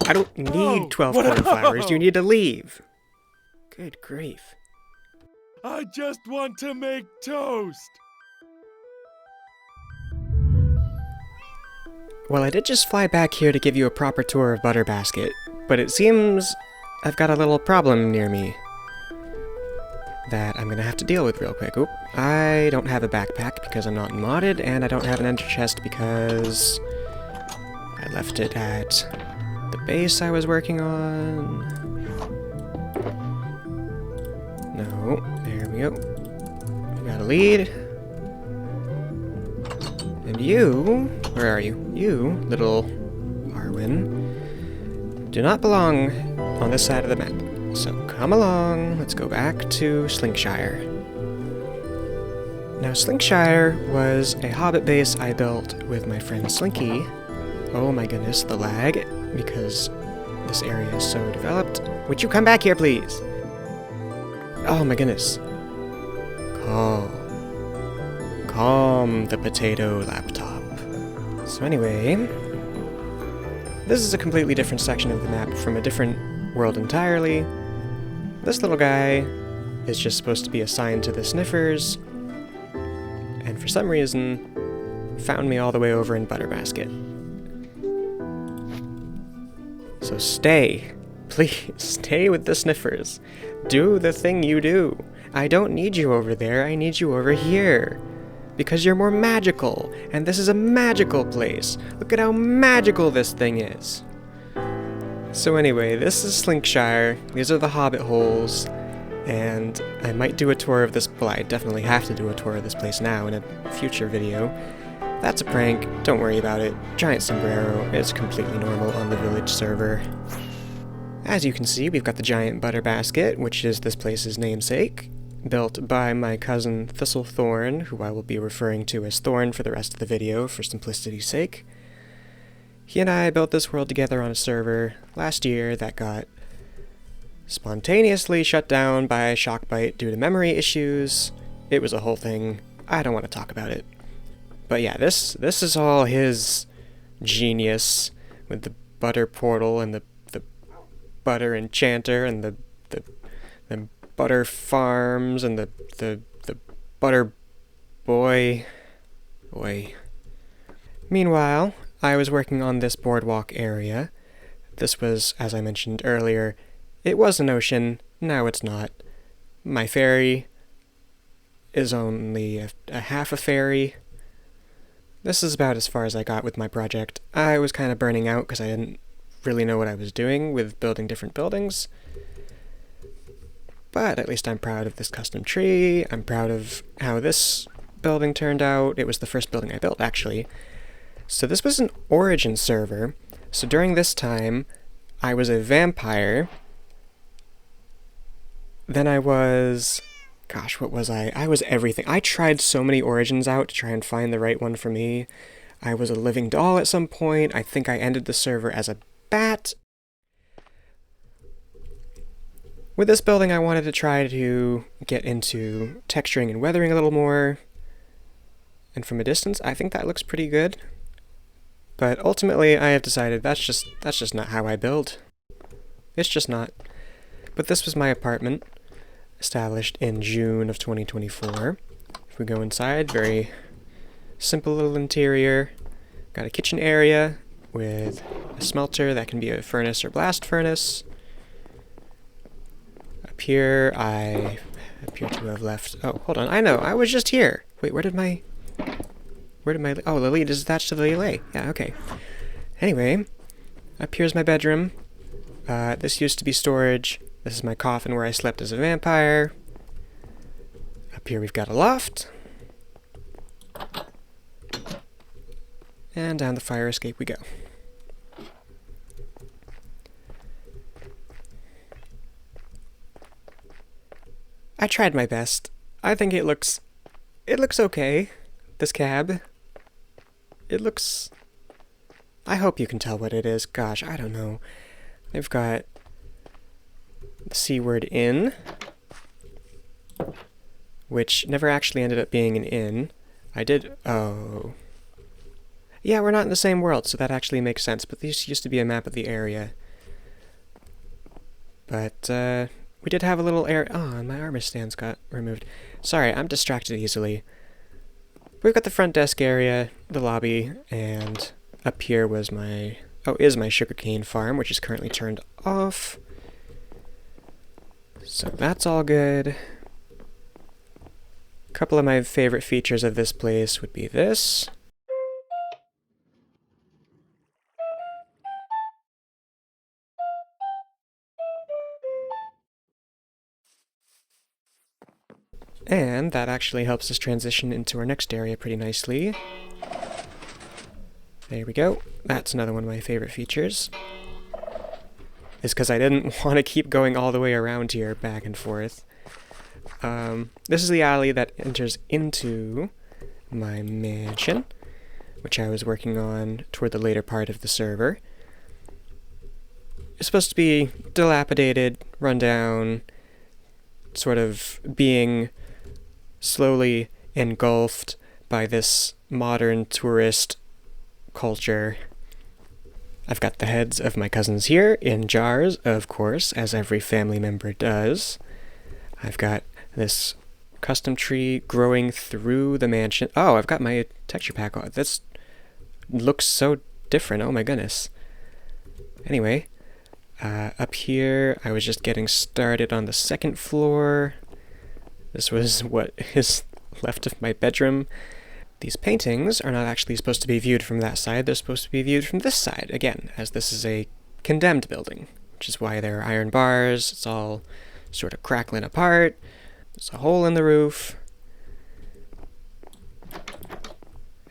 I don't need 12 cornflowers. You need to leave. Good grief. I just want to make toast. Well, I did just fly back here to give you a proper tour of Butter Basket, but it seems I've got a little problem near me that I'm gonna have to deal with real quick. Oop, I don't have a backpack because I'm not modded, and I don't have an ender chest because I left it at the base I was working on. No, there we go. We got a lead. And you, where are you? You, little Arwen, do not belong on this side of the map. So come along, let's go back to Slinkshire. Now Slinkshire was a hobbit base I built with my friend Slinky. Oh my goodness, the lag, because this area is so developed. Would you come back here, please? Oh my goodness. Calm the potato laptop. So anyway, this is a completely different section of the map from a different world entirely. This little guy is just supposed to be assigned to the sniffers, and for some reason, found me all the way over in Butter Basket. So stay. Please, stay with the sniffers. Do the thing you do. I don't need you over there, I need you over here. Because you're more magical, and this is a magical place. Look at how magical this thing is. So anyway, this is Slinkshire, these are the hobbit holes, and I might do a tour of this, well, I definitely have to do a tour of this place now in a future video. That's a prank, don't worry about it. Giant sombrero is completely normal on the village server. As you can see, we've got the giant butter basket, which is this place's namesake, built by my cousin Thistlethorn, who I will be referring to as Thorn for the rest of the video for simplicity's sake. He and I built this world together on a server last year that got spontaneously shut down by Shockbite due to memory issues. It was a whole thing. I don't want to talk about it. But yeah, this is all his genius with the butter portal and the butter enchanter and the butter farms and the butter boy. Meanwhile, I was working on this boardwalk area. This was, as I mentioned earlier, it was an ocean, now it's not. My ferry is only a half a ferry. This is about as far as I got with my project. I was kind of burning out because I didn't really know what I was doing with building different buildings. But at least I'm proud of this custom tree. I'm proud of how this building turned out. It was the first building I built, actually. So this was an origin server. So during this time, I was a vampire. Then I was... Gosh, what was I? I was everything. I tried so many origins out to try and find the right one for me. I was a living doll at some point. I think I ended the server as a bat. With this building, I wanted to try to get into texturing and weathering a little more. And from a distance, I think that looks pretty good. But ultimately, I have decided that's just not how I build. It's just not. But this was my apartment, established in June of 2024. If we go inside, very simple little interior. Got a kitchen area with a smelter that can be a furnace or blast furnace. Up here, I appear to have left... Oh, hold on, I know, I was just here! Wait, where did my... Oh, the lead is attached to the relay. Yeah, okay. Anyway, up here's my bedroom. This used to be storage. This is my coffin where I slept as a vampire. Up here we've got a loft. And down the fire escape we go. I tried my best. I think it looks okay, this cab. It looks... I hope you can tell what it is. Gosh, I don't know. They've got the C-word inn, which never actually ended up being an inn. Oh. Yeah, we're not in the same world, so that actually makes sense, but this used to be a map of the area. But, we did have a little area. Oh, and my armor stands got removed. Sorry, I'm distracted easily. We've got the front desk area, the lobby, and up here was my... Oh, is my sugarcane farm, which is currently turned off. So that's all good. A couple of my favorite features of this place would be this. And that actually helps us transition into our next area pretty nicely. There we go. That's another one of my favorite features. Is because I didn't want to keep going all the way around here, back and forth. This is the alley that enters into my mansion, which I was working on toward the later part of the server. It's supposed to be dilapidated, run down, sort of being slowly engulfed by this modern tourist culture. I've got the heads of my cousins here in jars, of course, as every family member does. I've got this custom tree growing through the mansion. Oh, I've got my texture pack on. This looks so different. Oh my goodness. Anyway, up here, I was just getting started on the second floor. This was what is left of my bedroom. These paintings are not actually supposed to be viewed from that side. They're supposed to be viewed from this side, again, as this is a condemned building, which is why there are iron bars. It's all sort of crackling apart. There's a hole in the roof.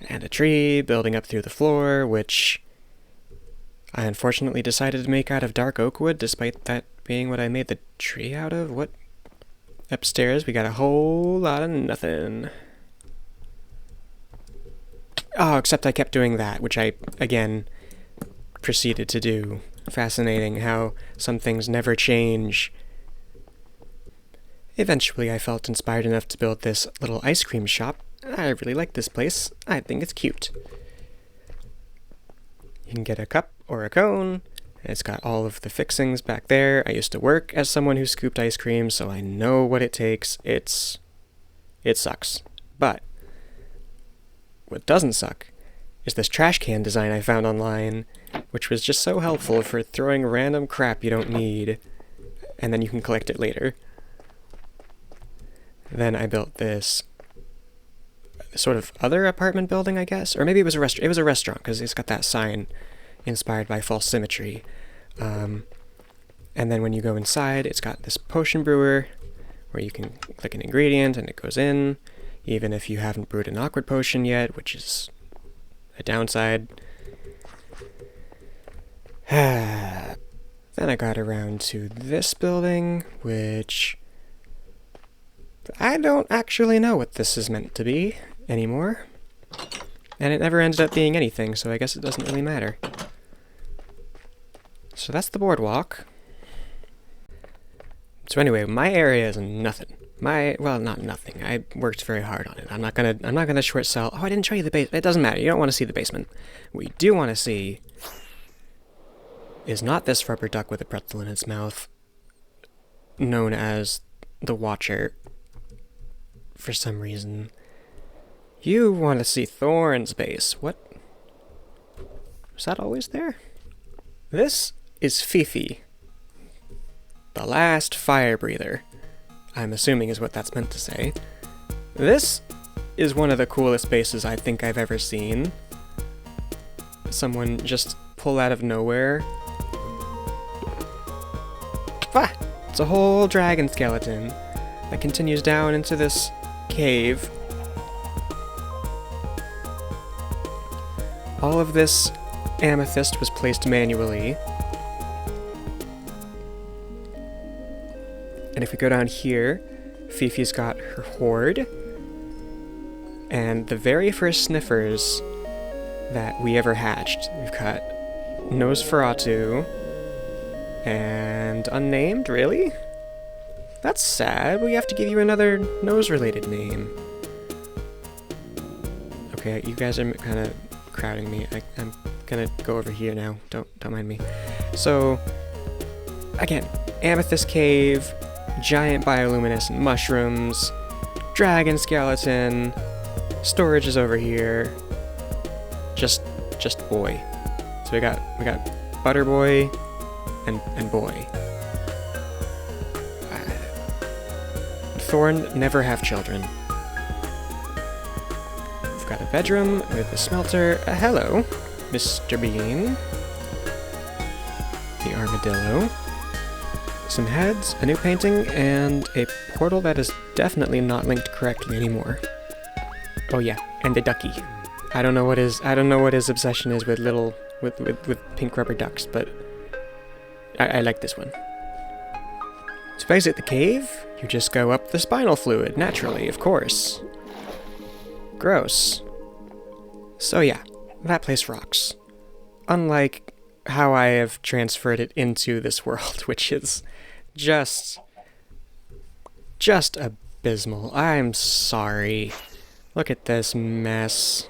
And a tree building up through the floor, which I unfortunately decided to make out of dark oak wood, despite that being what I made the tree out of. What? Upstairs, we got a whole lot of nothing. Oh, except I kept doing that, which I, again, proceeded to do. Fascinating how some things never change. Eventually, I felt inspired enough to build this little ice cream shop. I really like this place. I think it's cute. You can get a cup or a cone. It's got all of the fixings back there. I used to work as someone who scooped ice cream, so I know what it takes. It sucks. But what doesn't suck is this trash can design I found online, which was just so helpful for throwing random crap you don't need, and then you can collect it later. Then I built this sort of other apartment building, I guess, or maybe it was a restaurant. It was a restaurant because it's got that sign inspired by false symmetry. And then when you go inside, it's got this potion brewer where you can click an ingredient and it goes in, even if you haven't brewed an awkward potion yet, which is a downside. Then I got around to this building, which I don't actually know what this is meant to be anymore. And it never ended up being anything, so I guess it doesn't really matter. So that's the boardwalk. So anyway, my area is nothing. Well, not nothing. I worked very hard on it. I'm not gonna short sell. Oh, I didn't show you the basement. It doesn't matter. You don't want to see the basement. What you do want to see is not this rubber duck with a pretzel in its mouth, known as the Watcher for some reason. You want to see Thorn's base. What? Was that always there? This is Fifi, the last fire breather. I'm assuming is what that's meant to say. This is one of the coolest bases I think I've ever seen. Someone just pull out of nowhere. Ah! It's a whole dragon skeleton that continues down into this cave. All of this amethyst was placed manually. And if we go down here, Fifi's got her hoard. And the very first sniffers that we ever hatched, we've got Nosferatu and Unnamed, really? That's sad. We have to give you another nose-related name. Okay, you guys are kind of crowding me. I'm gonna go over here now. Don't mind me. So, again, amethyst cave, giant bioluminescent mushrooms, dragon skeleton, storage is over here. Just boy. So we got butter boy and boy. Thorn, never have children. We've got a bedroom with a smelter. Hello, Mr. Bean. The armadillo. Some heads, a new painting, and a portal that is definitely not linked correctly anymore. Oh yeah, and a ducky. I don't know what his obsession is with with pink rubber ducks, but I like this one. To exit the cave, you just go up the spinal fluid, naturally, of course. Gross. So yeah, that place rocks. Unlike how I have transferred it into this world, which is just abysmal. I'm sorry. Look at this mess.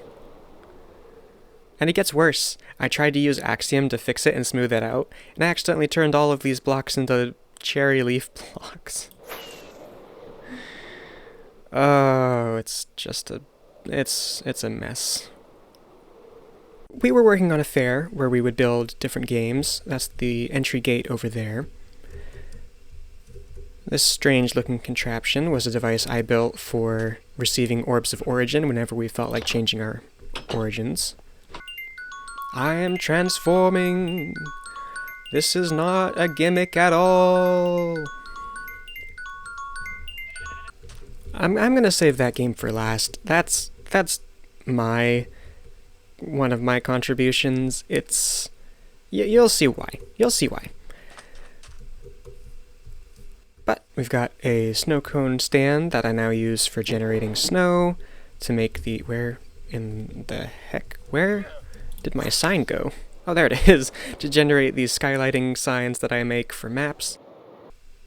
And it gets worse. I tried to use Axiom to fix it and smooth it out, and I accidentally turned all of these blocks into cherry leaf blocks. Oh, it's just it's a mess. We were working on a fair where we would build different games. That's the entry gate over there. This strange-looking contraption was a device I built for receiving orbs of origin whenever we felt like changing our origins. I am transforming! This is not a gimmick at all! I'm gonna save that game for last. That's one of my contributions. It's... you'll see why. You'll see why. But we've got a snow cone stand that I now use for generating snow to make the... where in the heck? Where did my sign go? Oh, there it is! To generate these skylighting signs that I make for maps.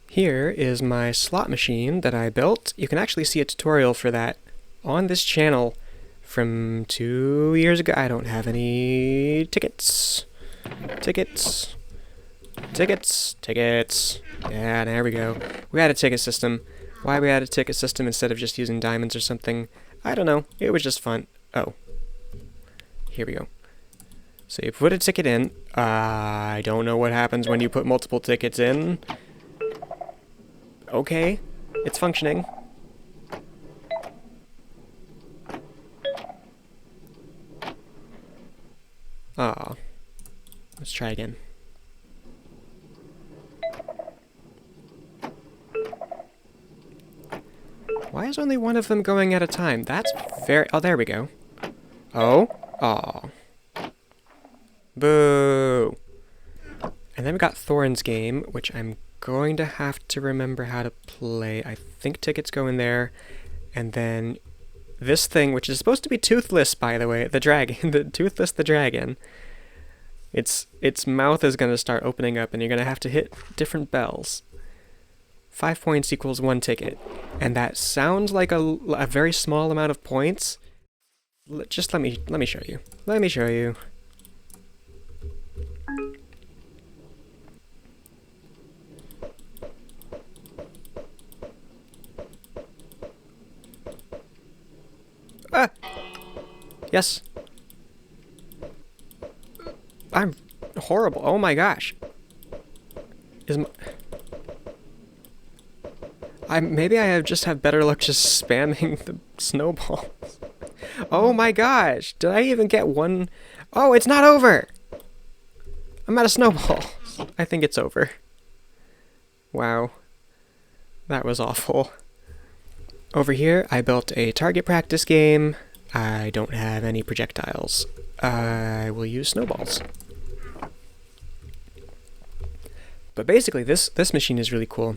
Here is my slot machine that I built. You can actually see a tutorial for that on this channel from 2 years ago. I don't have any tickets. Tickets. Yeah, there we go. We had a ticket system. Why we had a ticket system instead of just using diamonds or something, I don't know. It was just fun. Oh. Here we go. So you put a ticket in. I don't know what happens when you put multiple tickets in. Okay, it's functioning. Ah, let's try again. Why is only one of them going at a time? That's very... oh, there we go. Oh, aw. Boo! And then we got Thorin's game, which I'm going to have to remember how to play. I think tickets go in there, and then this thing, which is supposed to be toothless, by the way, the dragon, the toothless the dragon, its mouth is going to start opening up, and you're going to have to hit different bells. 5 points equals 1 ticket, and that sounds like a very small amount of points. Just let me show you. Let me show you. Ah! Yes. I'm horrible. Oh my gosh. Maybe I just have better luck just spamming the snowballs. Oh my gosh. Did I even get one? Oh, it's not over. I'm out of snowballs. I think it's over. Wow. That was awful. Over here, I built a target practice game. I don't have any projectiles. I will use snowballs. But basically, this machine is really cool,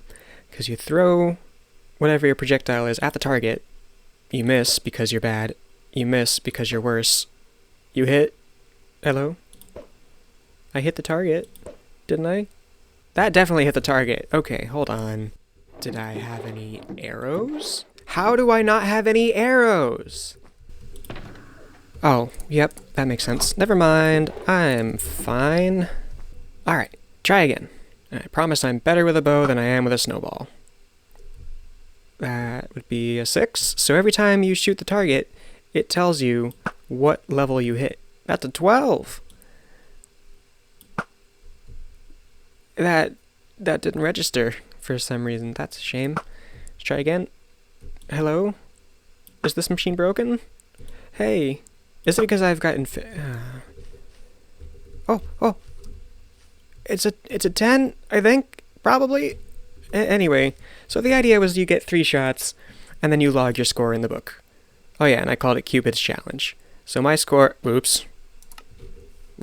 because you throw whatever your projectile is at the target, you miss because you're bad, you miss because you're worse, you hit... hello? I hit the target, didn't I? That definitely hit the target. Okay, hold on. Did I have any arrows? How do I not have any arrows? Oh, yep, that makes sense. Never mind, I'm fine. Alright, try again. And I promise I'm better with a bow than I am with a snowball. That would be a 6. So every time you shoot the target, it tells you what level you hit. That's a 12! That didn't register for some reason. That's a shame. Let's try again. Hello? Is this machine broken? Hey, is it because I've got oh! It's a 10, I think, probably. Anyway, so the idea was you get 3 shots, and then you log your score in the book. Oh yeah, and I called it Cupid's Challenge. So my score, oops.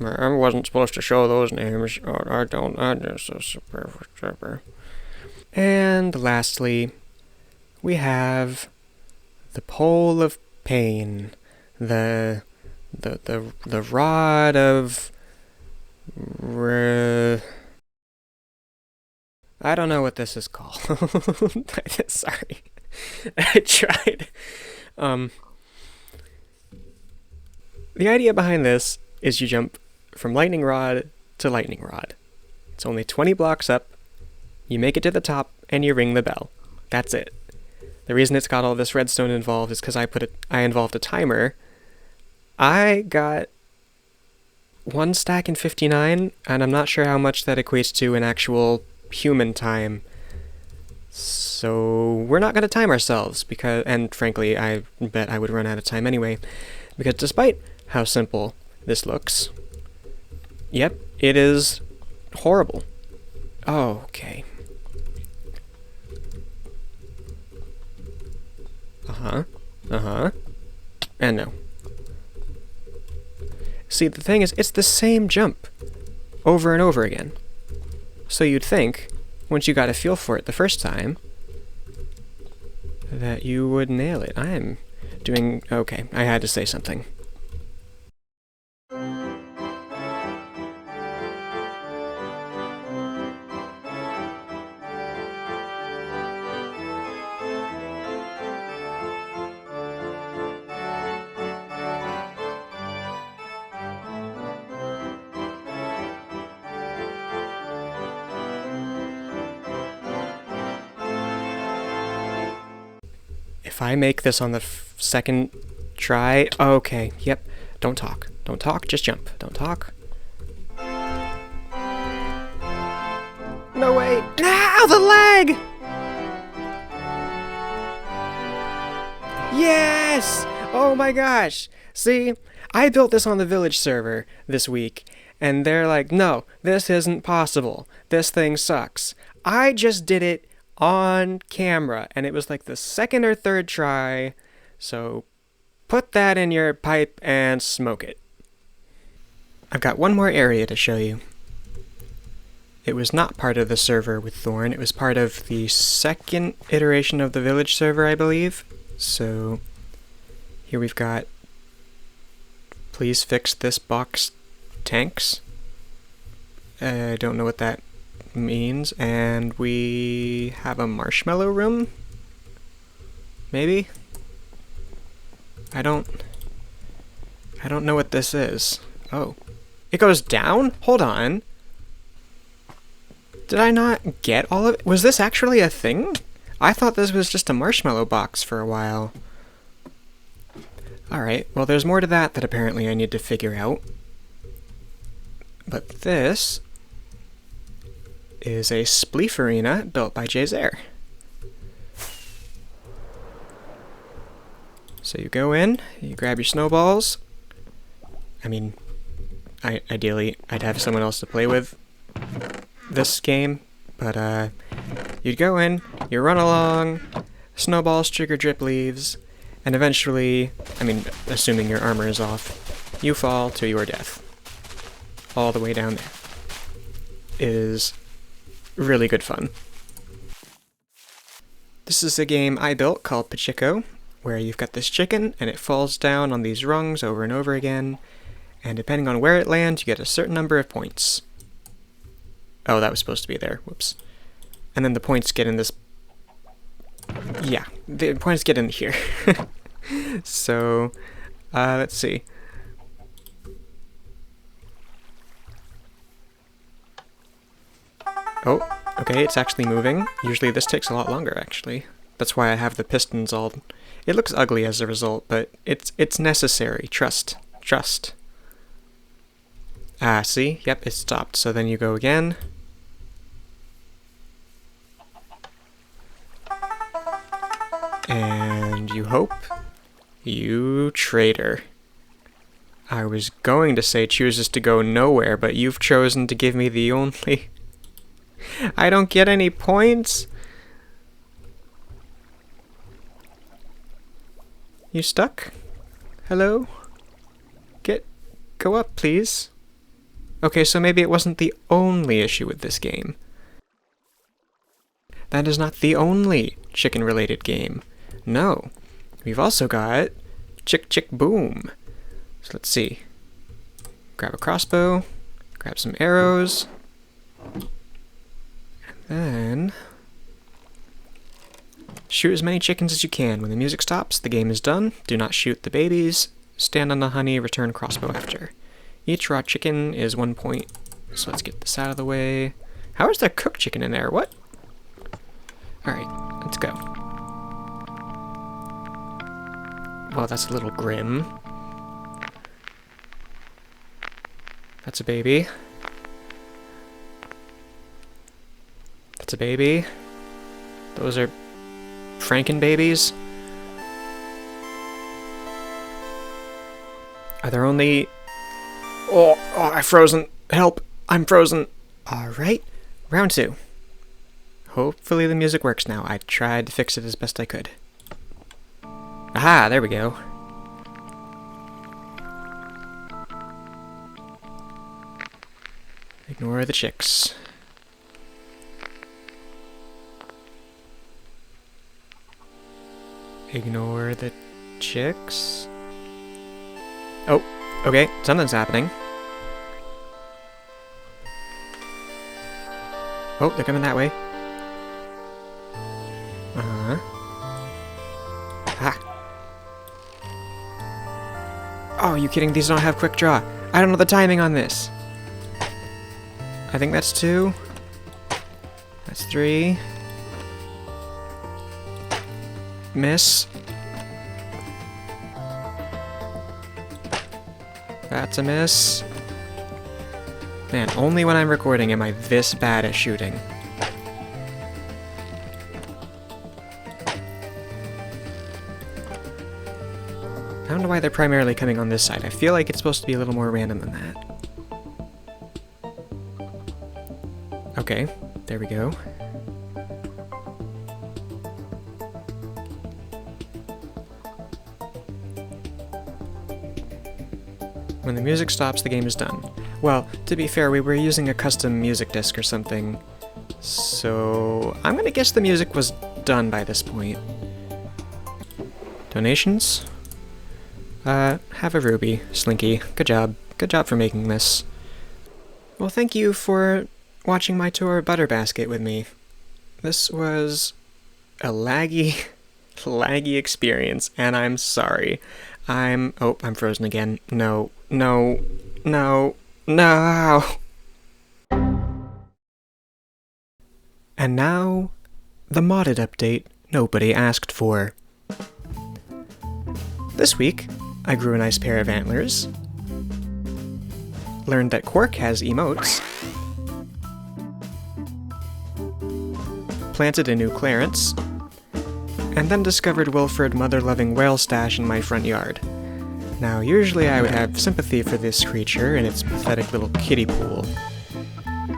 I wasn't supposed to show those names. Oh, I'm just so super. And lastly, we have the Pole of Pain. The Rod of... I don't know what this is called. Sorry. I tried. The idea behind this is you jump from lightning rod to lightning rod. It's only 20 blocks up, you make it to the top, and you ring the bell. That's it. The reason it's got all this redstone involved is because I involved a timer. I got 1 stack in 59, and I'm not sure how much that equates to in actual human time. So we're not going to time ourselves, and frankly, I bet I would run out of time anyway, because despite how simple this looks, yep, it is horrible. Oh, okay. And no. See, the thing is, it's the same jump over and over again. So you'd think, once you got a feel for it the first time, that you would nail it. I'm doing okay. I had to say something. If I make this on the second try... Okay, yep. Don't talk. Don't talk, just jump. Don't talk. No way! Ow, the leg! Yes! Oh my gosh! See, I built this on the village server this week, and they're like, no, this isn't possible. This thing sucks. I just did it on camera, and it was like the second or third try, so put that in your pipe and smoke it. I've got one more area to show you. It was not part of the server with Thorn, it was part of the second iteration of the village server, I believe. So here we've got please fix this box tanks. I don't know what that means, and we have a marshmallow room? Maybe? I don't know what this is. Oh. It goes down? Hold on. Did I not get all of it? Was this actually a thing? I thought this was just a marshmallow box for a while. Alright, well there's more to that apparently I need to figure out. But this is a spleef arena built by Jayzer. So you go in, you grab your snowballs. I mean, ideally I'd have someone else to play with this game, but you'd go in, you run along, snowballs trigger drip leaves, and eventually, I mean, assuming your armor is off, you fall to your death. All the way down there. It is really good fun. This is a game I built called Pachiko, where you've got this chicken and it falls down on these rungs over and over again, and depending on where it lands, you get a certain number of points. Oh, that was supposed to be there. Whoops. And then the points get in this... Yeah, the points get in here. So, let's see. Oh, okay, it's actually moving. Usually this takes a lot longer, actually. That's why I have the pistons all... It looks ugly as a result, but it's necessary. Trust. Trust. Ah, see? Yep, it stopped. So then you go again. And you hope. You traitor. I was going to say chooses to go nowhere, but you've chosen to give me the only... I don't get any points? You stuck? Hello? Go up, please. Okay, so maybe it wasn't the only issue with this game. That is not the only chicken-related game. No. We've also got Chick Chick Boom. So let's see. Grab a crossbow, grab some arrows, and then shoot as many chickens as you can. When the music stops, the game is done. Do not shoot the babies. Stand on the honey, return crossbow after. Each raw chicken is 1 point. So let's get this out of the way. How is there cooked chicken in there? What? Alright, let's go. Well, that's a little grim. That's a baby. That's a baby. Those are Franken babies. Are there only... Oh, I'm frozen. Help, I'm frozen. Alright, round 2. Hopefully the music works now. I tried to fix it as best I could. Aha, there we go. Ignore the chicks. Ignore the chicks. Oh, okay, something's happening. Oh, they're coming that way. Uh-huh. Ah. Oh, are you kidding? These don't have quick draw. I don't know the timing on this. I think that's 2. That's 3. Miss. That's a miss. Man, only when I'm recording am I this bad at shooting. I don't know why they're primarily coming on this side. I feel like it's supposed to be a little more random than that. Okay, there we go. When the music stops, the game is done. Well, to be fair, we were using a custom music disc or something, so I'm gonna guess the music was done by this point. Donations? Have a ruby, Slinky. Good job. Good job for making this. Well, thank you for watching my tour of Butter Basket with me. This was a laggy experience, and I'm sorry. Oh, I'm frozen again. No. And now, the modded update nobody asked for. This week, I grew a nice pair of antlers, learned that Quark has emotes, planted a new Clarence, and then discovered Wilfred mother-loving whale stash in my front yard. Now, usually I would have sympathy for this creature in its pathetic little kiddie pool.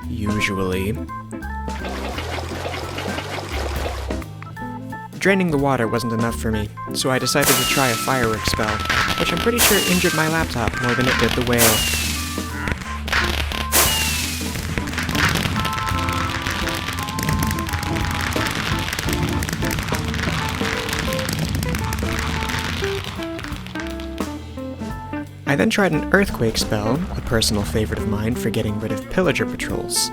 Usually. Draining the water wasn't enough for me, so I decided to try a fireworks spell, which I'm pretty sure injured my laptop more than it did the whale. I then tried an earthquake spell, a personal favorite of mine for getting rid of pillager patrols.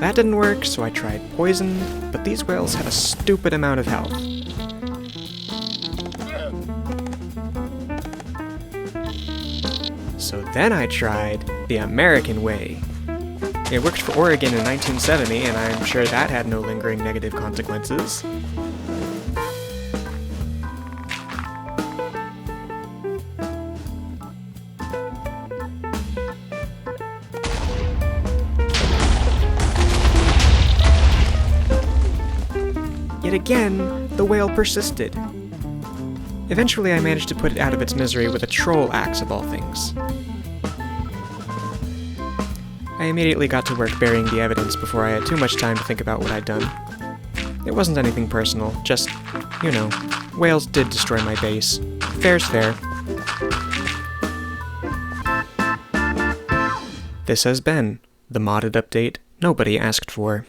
That didn't work, so I tried poison, but these whales had a stupid amount of health. So then I tried the American way. It worked for Oregon in 1970, and I'm sure that had no lingering negative consequences. Yet again, the whale persisted. Eventually I managed to put it out of its misery with a troll axe of all things. I immediately got to work burying the evidence before I had too much time to think about what I'd done. It wasn't anything personal, just, you know, whales did destroy my base. Fair's fair. This has been the modded update nobody asked for.